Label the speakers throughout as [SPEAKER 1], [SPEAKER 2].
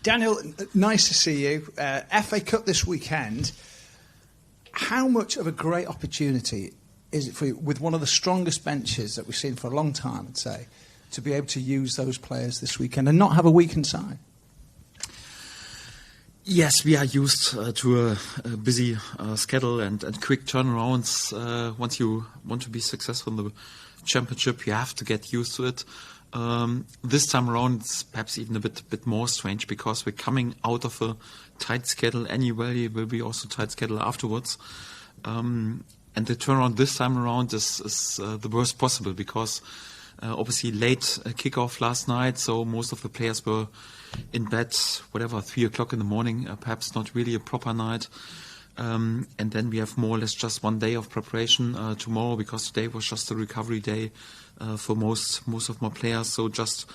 [SPEAKER 1] Daniel, nice to see you. FA Cup this weekend. How much of a great opportunity is it for you, with one of the strongest benches that we've seen for a long time, I'd say, to be able to use those players this weekend and not have a weakened side?
[SPEAKER 2] Yes, we are used to a busy schedule and quick turnarounds. Once you want to be successful in the Championship, you have to get used to it. This time around, it's perhaps even a bit more strange because we're coming out of a tight schedule anyway. It will be also tight schedule afterwards. And the turnaround this time around is the worst possible because obviously late kickoff last night, so most of the players were in bed, 3 o'clock in the morning, perhaps not really a proper night. And then we have more or less just 1 day of preparation tomorrow because today was just a recovery day for most of my players. So just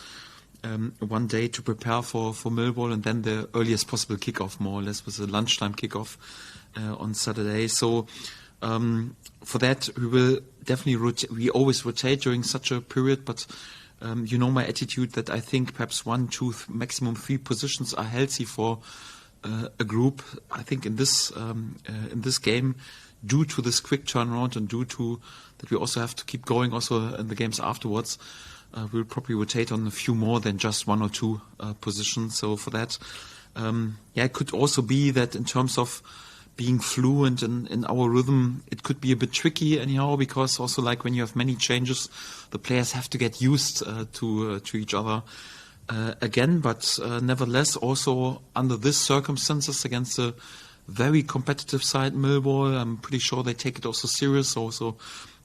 [SPEAKER 2] 1 day to prepare for Millwall, and then the earliest possible kickoff, more or less, was a lunchtime kickoff on Saturday. So for that, we will definitely we always rotate during such a period, but you know my attitude that I think perhaps 1, 2, maximum 3 positions are healthy for a group. I think in this game, due to this quick turnaround and due to that we also have to keep going also in the games afterwards, we'll probably rotate on a few more than just 1 or 2 positions. So for that, it could also be that in terms of being fluent in our rhythm, it could be a bit tricky anyhow, because also like when you have many changes, the players have to get used to each other again. But nevertheless, also under these circumstances against a very competitive side, Millwall, I'm pretty sure they take it also serious. Also,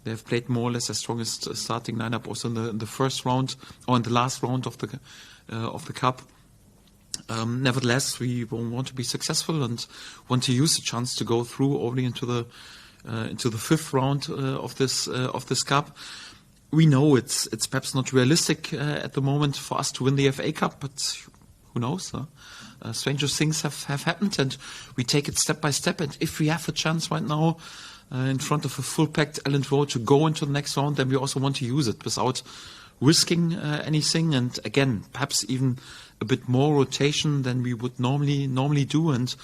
[SPEAKER 2] they have played more or less their strongest starting lineup also in the first round or in the last round of the cup. Nevertheless, we want to be successful and want to use the chance to go through already into the 5th round of this cup. We know it's perhaps not realistic at the moment for us to win the FA Cup, but who knows? Stranger things have happened, and we take it step by step. And if we have a chance right now in front of a full-packed Elland Road to go into the next round, then we also want to use it without risking anything. And again, perhaps even a bit more rotation than we would normally do. And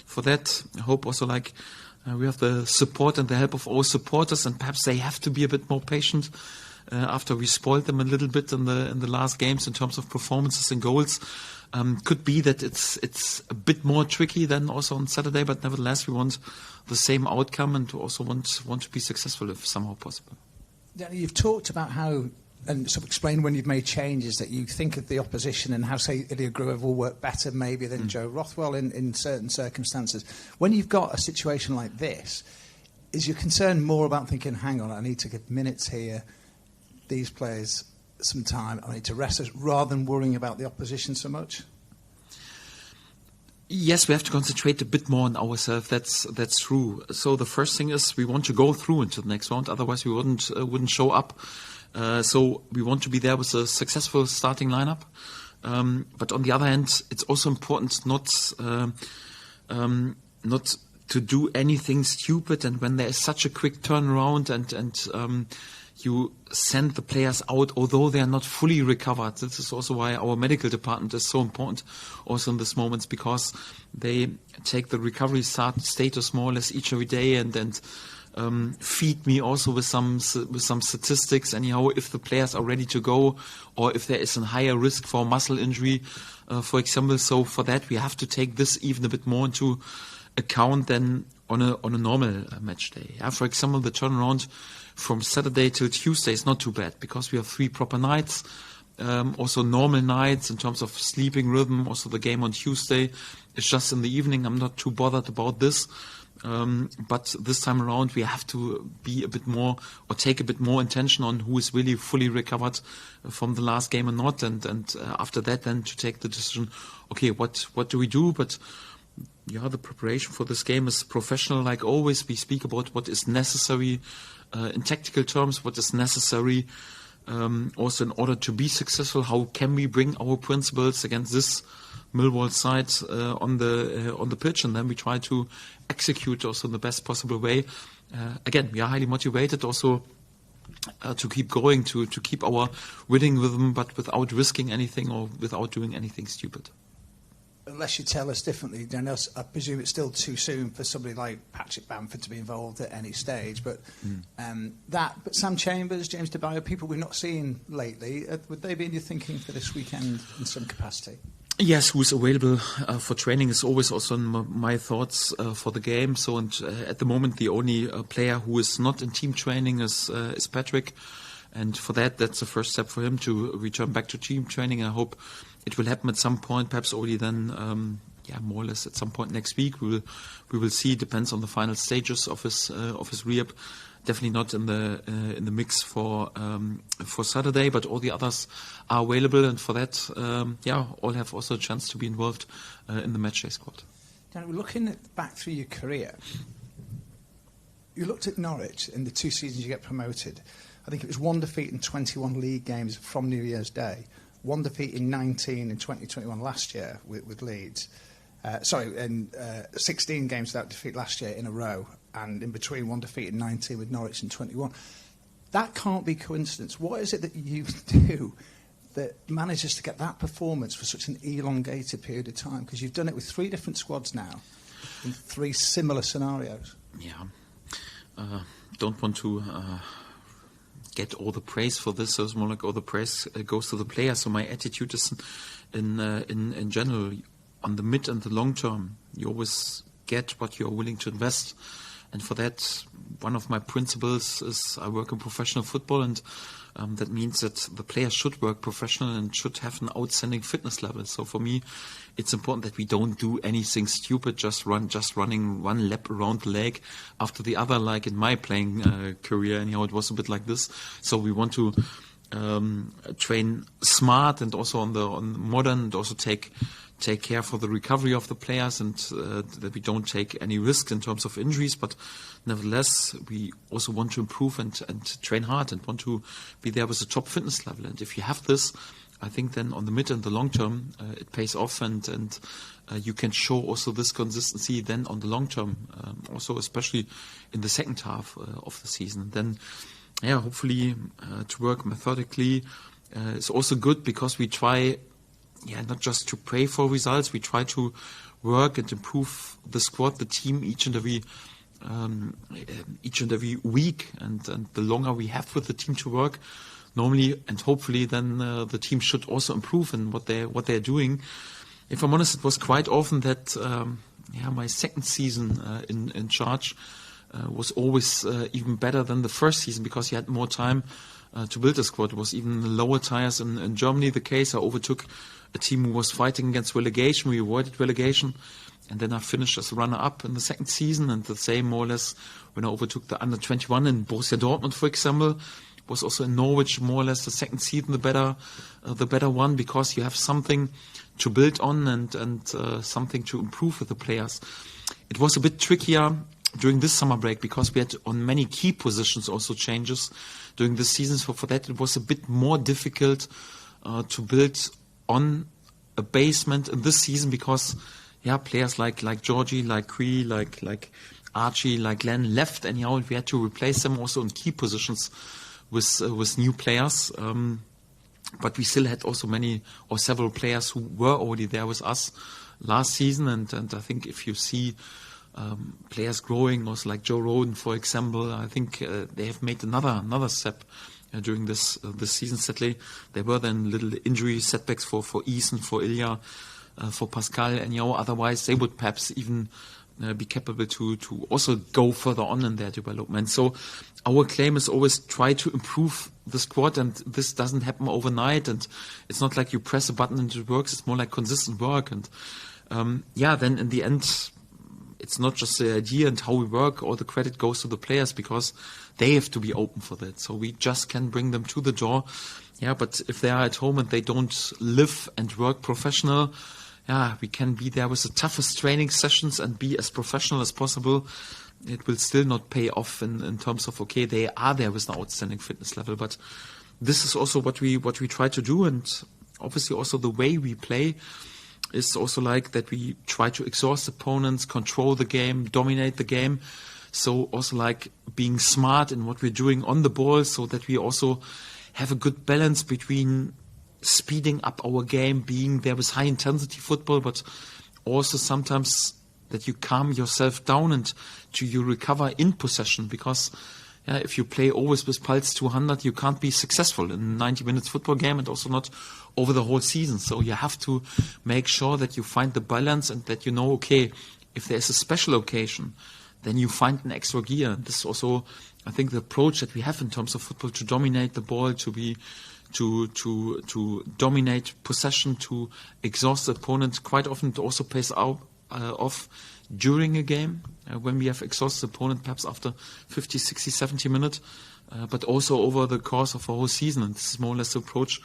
[SPEAKER 2] for that, I hope also we have the support and the help of all supporters, and perhaps they have to be a bit more patient after we spoiled them a little bit in the last games in terms of performances and goals. Could be that it's a bit more tricky than also on Saturday, but nevertheless we want the same outcome and to also want to be successful if somehow possible.
[SPEAKER 1] Danny, you've talked about how, and sort of explained when you've made changes, that you think of the opposition and how, say, Ilya Gruev will work better maybe than Joe Rothwell in certain circumstances. When you've got a situation like this, is your concern more about thinking, hang on, I need to give minutes here, these players some time, I need to rest us, rather than worrying about the opposition so much?
[SPEAKER 2] Yes, we have to concentrate a bit more on ourselves. That's true. So the first thing is we want to go through into the next round. Otherwise, we wouldn't show up. So we want to be there with a successful starting lineup. But on the other hand, it's also important not to do anything stupid. And when there is such a quick turnaround and you send the players out, although they are not fully recovered. This is also why our medical department is so important also in these moments, because they take the recovery status more or less each and every day and feed me also with some statistics anyhow, if the players are ready to go or if there is a higher risk for muscle injury, for example. So for that, we have to take this even a bit more into account than on a normal match day. Yeah, for example, the turnaround from Saturday till Tuesday is not too bad because we have 3 proper nights, also normal nights in terms of sleeping rhythm. Also the game on Tuesday is just in the evening. I'm not too bothered about this. But this time around we have to be a bit more or take a bit more attention on who is really fully recovered from the last game or not. And after that then to take the decision, okay, what do we do? But yeah, the preparation for this game is professional like always. We speak about what is necessary in tactical terms, what is necessary also in order to be successful. How can we bring our principles against this Millwall side on the pitch, and then we try to execute also in the best possible way. Again, we are highly motivated also to keep going, to keep our winning rhythm, but without risking anything or without doing anything stupid.
[SPEAKER 1] unless you tell us differently, Daniel, I presume it's still too soon for somebody like Patrick Bamford to be involved at any stage. But but Sam Chambers, James DeBayo, people we've not seen lately, would they be in your thinking for this weekend in some capacity?
[SPEAKER 2] Yes, who's available for training is always also in my thoughts for the game. So, at the moment, the only player who is not in team training is Patrick, and for that's the first step for him to return back to team training. I hope it will happen at some point, perhaps already then. More or less at some point next week. We will see. Depends on the final stages of his rehab. Definitely not in the mix for Saturday, but all the others are available, and for that, all have also a chance to be involved in the matchday squad.
[SPEAKER 1] Dan, we're looking back through your career. You looked at Norwich in the 2 seasons you get promoted. I think it was 1 defeat in 21 league games from New Year's Day, 1 defeat in 19 in 2021 last year with Leeds. 16 games without defeat last year in a row, and in between 1 defeat in 19 with Norwich in 21. That can't be coincidence. What is it that you do that manages to get that performance for such an elongated period of time? Because you've done it with 3 different squads now, in 3 similar scenarios.
[SPEAKER 2] Yeah. Don't want to get all the praise for this, so it's more like all the praise goes to the player. So my attitude is in general, on the mid and the long term, you always get what you're willing to invest. And for that, one of my principles is I work in professional football, and that means that the player should work professional and should have an outstanding fitness level. So for me, it's important that we don't do anything stupid, just running 1 lap around the leg after the other, like in my playing career. Anyhow, it was a bit like this. So we want to train smart and also on modern, and also take care for the recovery of the players, and that we don't take any risks in terms of injuries. But nevertheless, we also want to improve and train hard and want to be there with a top fitness level. And if you have this, I think then on the mid and the long term, it pays off, and you can show also this consistency then on the long term, also especially in the second half of the season. Then, hopefully to work methodically is also good, because we try not just to pray for results, we try to work and improve the squad, the team, each and every week, and the longer we have with the team to work, normally and hopefully then the team should also improve in what they're doing. If I'm honest, it was quite often that my second season in charge was always even better than the first season, because you had more time to build a squad. It was even lower tires in Germany the case. I overtook a team who was fighting against relegation. We avoided relegation. And then I finished as a runner-up in the second season. And the same, more or less, when I overtook the under-21 in Borussia Dortmund, for example, was also in Norwich, more or less the second season, the better one, because you have something to build on and something to improve with the players. It was a bit trickier during this summer break, because we had on many key positions also changes during this season. So for that, it was a bit more difficult to build on a basement in this season, because players like Georgie, like Cree, like Archie, like Glenn left, and we had to replace them also in key positions with new players. But we still had also many or several players who were already there with us last season, and I think if you see players growing, also like Joe Roden, for example, I think they have made another step during this season. Sadly, there were then little injury setbacks for Eason, for Ilya, for Pascal, and otherwise they would perhaps even be capable to also go further on in their development. So our claim is always try to improve the squad, and this doesn't happen overnight, and it's not like you press a button and it works. It's more like consistent work, and then in the end, it's not just the idea and how we work. All the credit goes to the players, because they have to be open for that. So we just can bring them to the door. But if they are at home and they don't live and work professional, we can be there with the toughest training sessions and be as professional as possible. It will still not pay off in terms of, okay, they are there with an outstanding fitness level. But this is also what we try to do. And obviously also the way we play is also like that we try to exhaust opponents, control the game, dominate the game. So also like being smart in what we're doing on the ball, so that we also have a good balance between speeding up our game, being there with high intensity football, but also sometimes that you calm yourself down and you recover in possession, because if you play always with pulse 200, you can't be successful in a 90 minutes football game, and also not over the whole season. So you have to make sure that you find the balance, and that you know, okay, if there's a special occasion, then you find an extra gear. This is also, I think, the approach that we have in terms of football, to dominate the ball, to dominate possession, to exhaust the opponent. Quite often it also pays off during a game, when we have exhausted the opponent, perhaps after 50, 60, 70 minutes, but also over the course of a whole season. And this is more or less the approach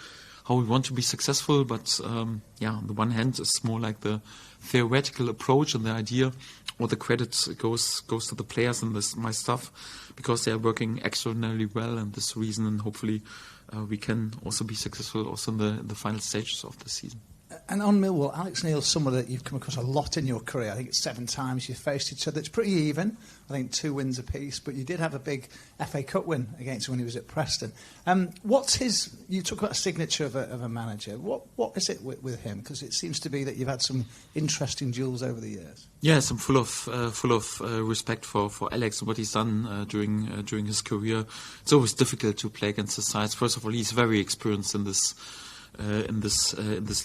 [SPEAKER 2] how we want to be successful. But on the one hand, it's more like the theoretical approach, and the idea, or the credit goes to the players and my staff, because they are working extraordinarily well, and this reason, and hopefully we can also be successful also in the final stages of the season.
[SPEAKER 1] And on Millwall, Alex Neil's someone that you've come across a lot in your career. I think it's 7 times you've faced each other. It's pretty even. I think 2 wins apiece, but you did have a big FA Cup win against him when he was at Preston. What's his? You talk about a signature of a manager. What is it with him? Because it seems to be that you've had some interesting duels over the years.
[SPEAKER 2] Yes, I'm full of respect for Alex and what he's done during his career. It's always difficult to play against the sides. First of all, he's very experienced in this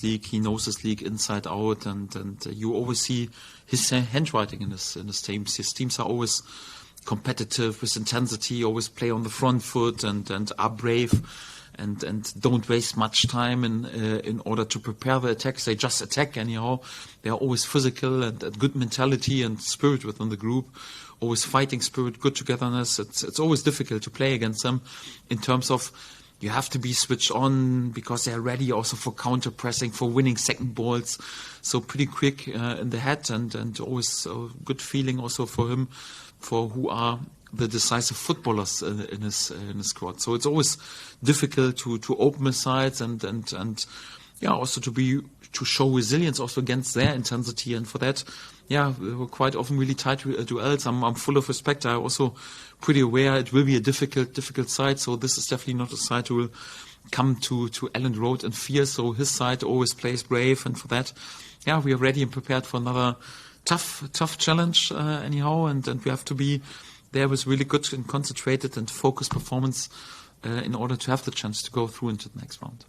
[SPEAKER 2] league. He knows this league inside out, and you always see his handwriting in his teams. His teams are always competitive with intensity, always play on the front foot, and are brave, and don't waste much time in order to prepare the attacks. They just attack anyhow. They are always physical, and good mentality and spirit within the group. Always fighting spirit, good togetherness. It's always difficult to play against them in terms of, you have to be switched on, because they are ready also for counter pressing, for winning second balls. So pretty quick in the head, and always a good feeling also for him, for who are the decisive footballers in his squad. So it's always difficult to open his sides, and also to show resilience also against their intensity. And for that, we were quite often really tight duels. I'm full of respect. I'm also pretty aware it will be a difficult side. So this is definitely not a side who will come to Elland Road in fear. So his side always plays brave, and for that, we are ready and prepared for another tough challenge anyhow. And we have to be there with really good and concentrated and focused performance in order to have the chance to go through into the next round.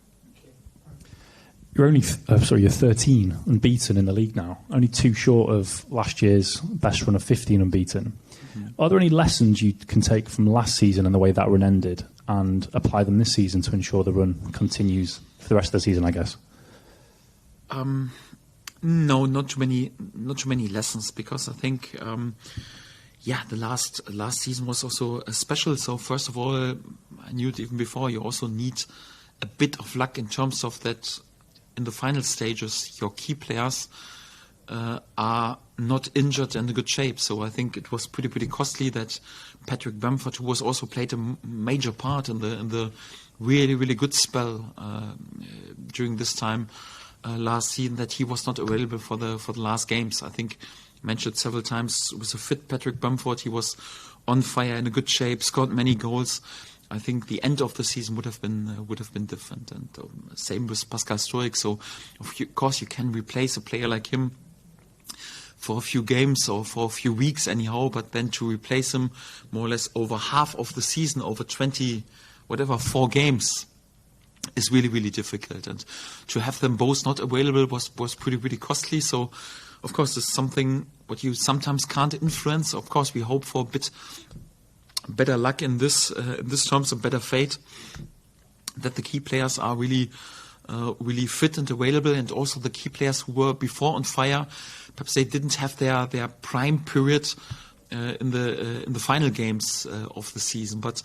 [SPEAKER 3] You're only, you're 13 unbeaten in the league now, only 2 short of last year's best run of 15 unbeaten. Mm-hmm. Are there any lessons you can take from last season and the way that run ended, and apply them this season to ensure the run continues for the rest of the season, I guess?
[SPEAKER 2] No, not too many lessons, because I think, the last season was also special. So first of all, I knew it even before, you also need a bit of luck in terms of that. In the final stages, your key players are not injured and in good shape. So I think it was pretty costly that Patrick Bamford, who was also played a major part in the really good spell during this time last season, that he was not available for the last games. I think mentioned several times, with a fit Patrick Bamford, he was on fire, in a good shape, scored many goals. I think the end of the season would have been different, and same with Pascal Stoic. So, of course, you can replace a player like him for a few games or for a few weeks anyhow, but then to replace him more or less over half of the season, over 4 games, is really difficult. And to have them both not available was pretty costly. So, of course, it's something what you sometimes can't influence. Of course, we hope for a bit better luck in this terms, a better fate, that the key players are really fit and available, and also the key players who were before on fire, perhaps they didn't have their prime period in the final games of the season, but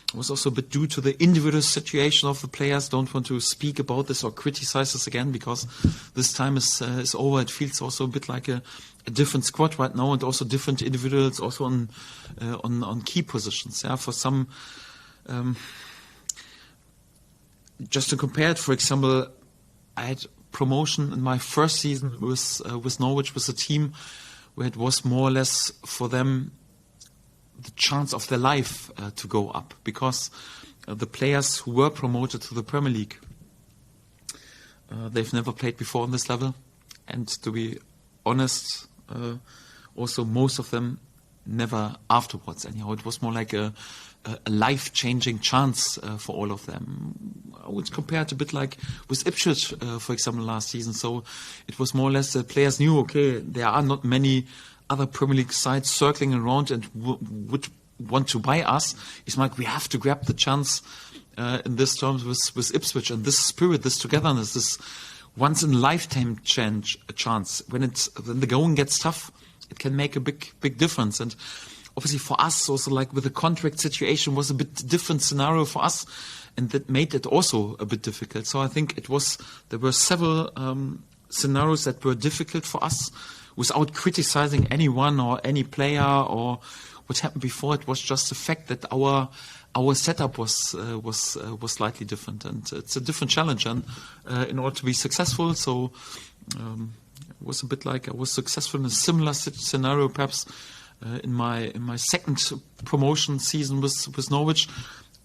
[SPEAKER 2] it was also a bit due to the individual situation of the players. Don't want to speak about this or criticize this again, because this time is over. It feels also a bit like a different squad right now, and also different individuals also on key positions. For some, just to compare it, for example, I had promotion in my first season with Norwich, with a team where it was more or less for them the chance of their life to go up, because the players who were promoted to the Premier League They've never played before on this level, and to be honest, also most of them never afterwards. Anyhow, it was more like a life-changing chance for all of them. I would compare it a bit like with Ipswich, for example, last season. So it was more or less the players knew, okay, there are not many other Premier League sides circling around and would want to buy us. It's like we have to grab the chance in this terms with Ipswich, and this spirit, this togetherness, this once in a lifetime chance. When the going gets tough, it can make a big difference. And obviously for us, also like with the contract situation, was a bit different scenario for us, and that made it also a bit difficult. So I think there were several scenarios that were difficult for us, without criticizing anyone or any player or what happened before. It was just the fact that our setup was slightly different, and it's a different challenge. And in order to be successful, so it was a bit like I was successful in a similar scenario, perhaps in my second promotion season with Norwich.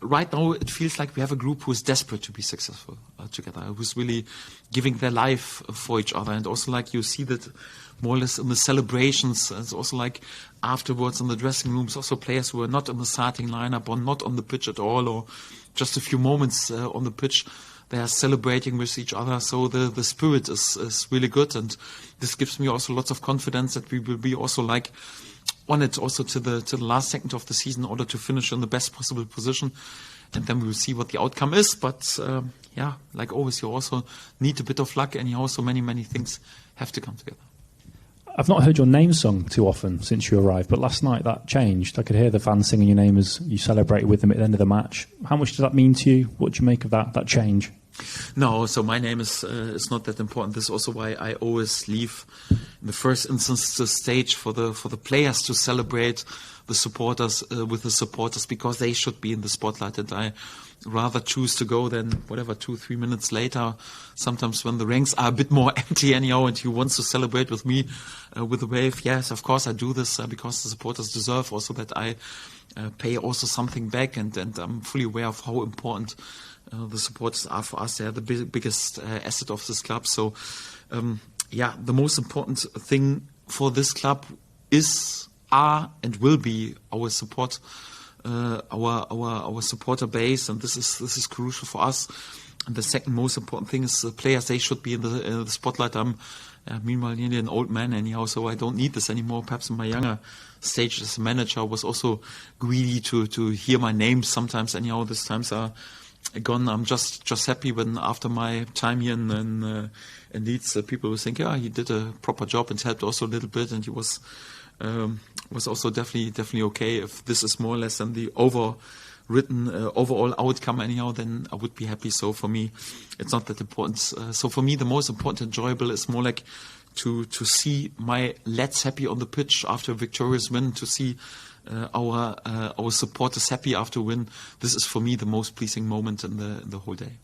[SPEAKER 2] Right now, it feels like we have a group who is desperate to be successful together, who's really giving their life for each other, and also like you see that more or less in the celebrations. It's also like afterwards in the dressing rooms, also players who are not in the starting lineup or not on the pitch at all, or just a few moments on the pitch, they are celebrating with each other. So the spirit is really good, and this gives me also lots of confidence that we will be also like on it also to the last second of the season in order to finish in the best possible position, and then we will see what the outcome is. But yeah, like always, you also need a bit of luck, and also many things have to come together.
[SPEAKER 3] I've not heard your name sung too often since you arrived, but last night that changed. I could hear the fans singing your name as you celebrated with them at the end of the match. How much does that mean to you? What do you make of that change?
[SPEAKER 2] No, so my name is not that important. This is also why I always leave in the first instance the stage for the players to celebrate the supporters with the supporters, because they should be in the spotlight, and I rather choose to go than 2-3 minutes later, sometimes when the ranks are a bit more empty anyhow, and he wants to celebrate with me with a wave. Yes, of course I do this because the supporters deserve also that I pay also something back, and I'm fully aware of how important the supporters are for us. They are the biggest asset of this club. So the most important thing for this club are and will be our support, our supporter base, and this is crucial for us. And the second most important thing is the players. They should be in the spotlight. I'm meanwhile nearly an old man anyhow, so I don't need this anymore. Perhaps in my younger stage as a manager, I was also greedy to hear my name sometimes anyhow. These times are gone. I'm just happy when after my time here in Leeds, people will think, yeah, he did a proper job and helped also a little bit, and he was also definitely okay. If this is more or less than the overall outcome anyhow, then I would be happy. So for me, it's not that important. So for me, the most important, enjoyable is more like to see my lads happy on the pitch after a victorious win, to see our supporters happy after a win. This is for me the most pleasing moment in the whole day.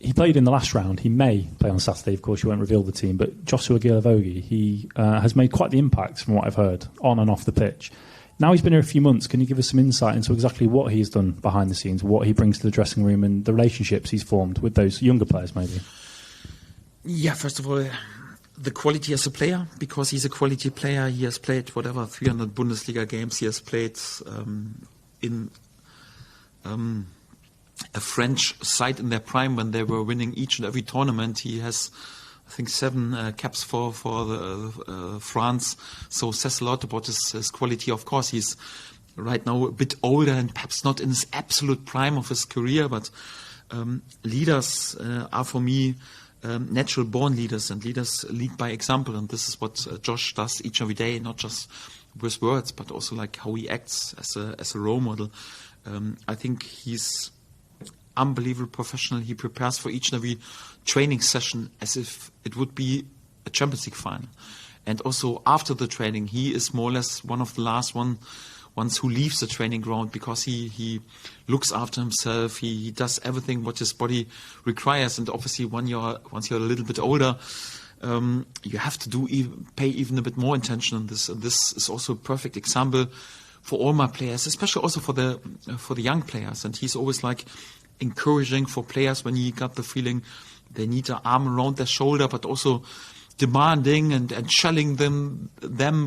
[SPEAKER 3] He played in the last round. He may play on Saturday. Of course, you won't reveal the team. But Joshua Gilavogi, he has made quite the impact, from what I've heard, on and off the pitch. Now he's been here a few months. Can you give us some insight into exactly what he's done behind the scenes, what he brings to the dressing room, and the relationships he's formed with those younger players, maybe? Yeah,
[SPEAKER 2] first of all, the quality as a player, because he's a quality player. He has played 300 Bundesliga games. He has played in a French side in their prime when they were winning each and every tournament. He has, I think, 7 caps for France. So says a lot about his quality. Of course, he's right now a bit older and perhaps not in his absolute prime of his career, but leaders are for me natural born leaders, and leaders lead by example, and this is what Josh does each and every day, not just with words but also like how he acts as a role model. I think he's unbelievable professional. He prepares for each and every training session as if it would be a Champions League final, and also after the training he is more or less one of the last ones who leaves the training ground, because he looks after himself. He does everything what his body requires, and obviously once you're a little bit older, you have to pay even a bit more attention on this. And this is also a perfect example for all my players, especially also for the young players. And he's always like encouraging for players when he got the feeling they need an arm around their shoulder, but also demanding and shelling them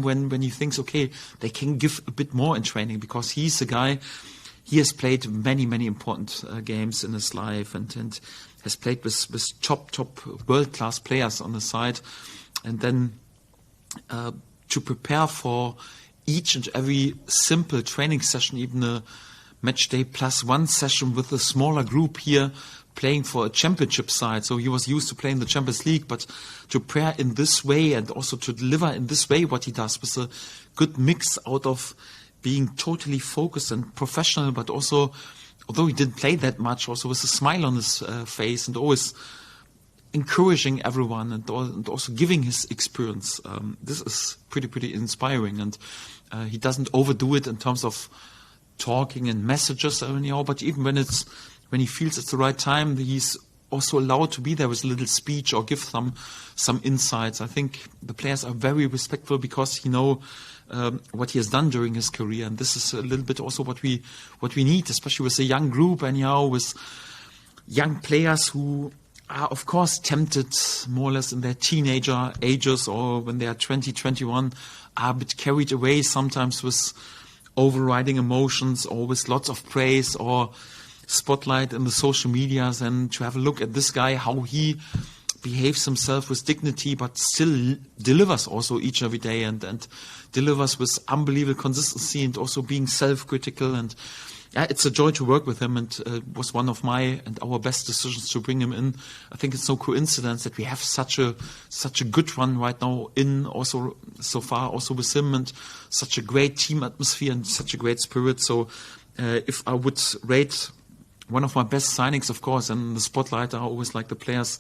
[SPEAKER 2] when he thinks, okay, they can give a bit more in training, because he's a guy, he has played many important games in his life and has played with top world-class players on the side. And then to prepare for each and every simple training session, even a match day +1 session with a smaller group here, playing for a championship side. So he was used to playing the Champions League, but to prepare in this way and also to deliver in this way what he does, with a good mix out of being totally focused and professional, but also, although he didn't play that much, also with a smile on his face and always encouraging everyone and also giving his experience. This is pretty inspiring, and he doesn't overdo it in terms of talking and messages anyhow, but even when he feels it's the right time, he's also allowed to be there with a little speech or give some insights. I think the players are very respectful because he know what he has done during his career, and this is a little bit also what we need, especially with a young group anyhow, with young players who are of course tempted more or less in their teenager ages, or when they are 20, 21, are a bit carried away sometimes with overriding emotions or with lots of praise or spotlight in the social medias, and to have a look at this guy, how he behaves himself with dignity, but still delivers also each every day and delivers with unbelievable consistency and also being self-critical. And yeah, it's a joy to work with him, and was one of my and our best decisions to bring him in. I think it's no coincidence that we have such a good one right now in also so far also with him, and such a great team atmosphere and such a great spirit. So if I would rate one of my best signings, of course, and the spotlight are always like the players,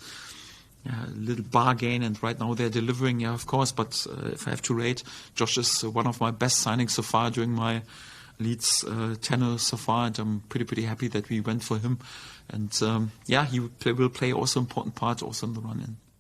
[SPEAKER 2] a little bargain, and right now they're delivering, yeah, of course. But if I have to rate, Josh is one of my best signings so far during my Leeds tenure so far, and I'm pretty happy that we went for him. And he will play also an important part also in the run-in.